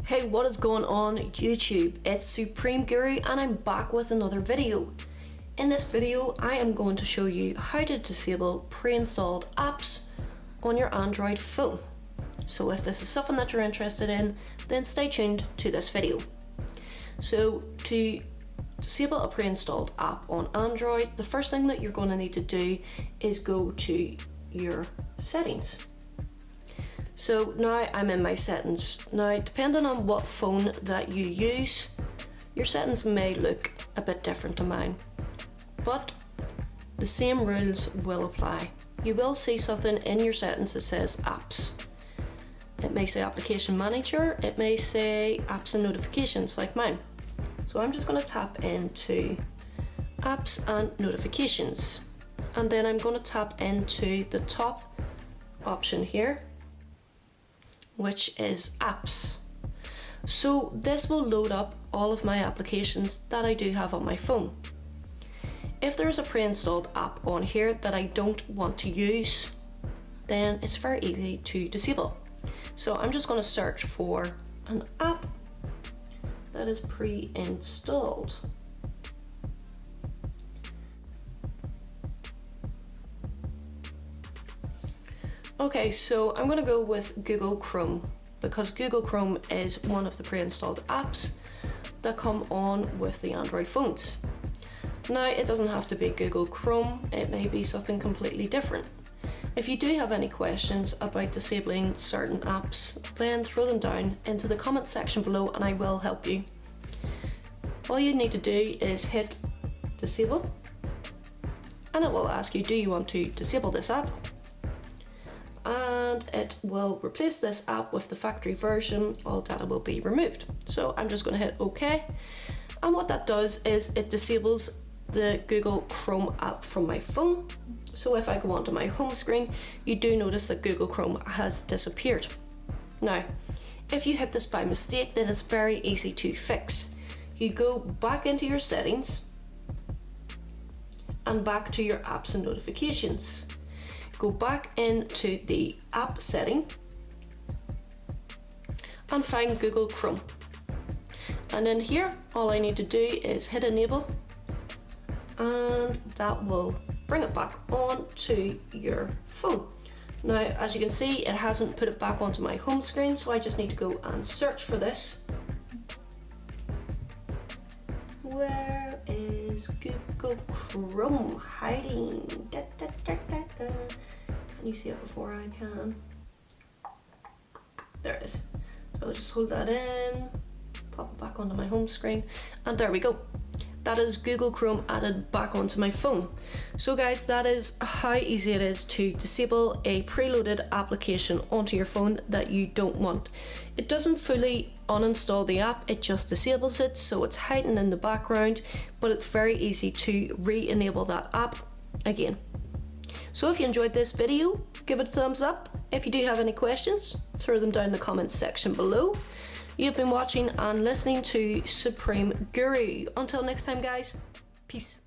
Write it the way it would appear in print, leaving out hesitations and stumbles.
Hey, what is going on YouTube? It's Supreme Guru and I'm back with another video. In this video I am going to show you how to disable pre-installed apps on your Android phone. So if this is something that you're interested in, then stay tuned to this video. So to disable a pre-installed app on Android, the first thing that you're going to need to do is go to your settings. So now I'm in my settings. Now, depending on what phone that you use, your settings may look a bit different to mine, but the same rules will apply. You will see something in your settings that says apps. It may say application manager, it may say apps and notifications like mine. So I'm just going to tap into apps and notifications, and then I'm going to tap into the top option here, which is apps. So this will load up all of my applications that I do have on my phone. If there is a pre-installed app on here that I don't want to use, then it's very easy to disable. So I'm just going to search for an app that is pre-installed. Okay, so I'm going to go with Google Chrome because Google Chrome is one of the pre-installed apps that come on with the Android phones. Now, it doesn't have to be Google Chrome, it may be something completely different. If you do have any questions about disabling certain apps, then throw them down into the comment section below and I will help you. All you need to do is hit disable and it will ask you, do you want to disable this app? And it will replace this app with the factory version. All data will be removed. So I'm just going to hit OK, and what that does is it disables the Google Chrome app from my phone. So if I go onto my home screen, you do notice that Google Chrome has disappeared. Now, if you hit this by mistake, then it's very easy to fix. You go back into your settings and back to your apps and notifications. Go back into the app setting and find Google Chrome. And in here, all I need to do is hit enable and that will bring it back onto your phone. Now, as you can see, it hasn't put it back onto my home screen, so I just need to go and search for this. Where is Google Chrome hiding? Da, da, da, da, da. Can you see it before I can? There it is. So I'll just hold that in, pop it back onto my home screen, and there we go. That is Google Chrome added back onto my phone. So guys, that is how easy it is to disable a preloaded application onto your phone that you don't want. It doesn't fully uninstall the app, it just disables it, so it's hiding in the background, but it's very easy to re-enable that app again. So if you enjoyed this video, give it a thumbs up. If you do have any questions, throw them down in the comments section below. You've been watching and listening to Supreme Guru. Until next time guys, peace.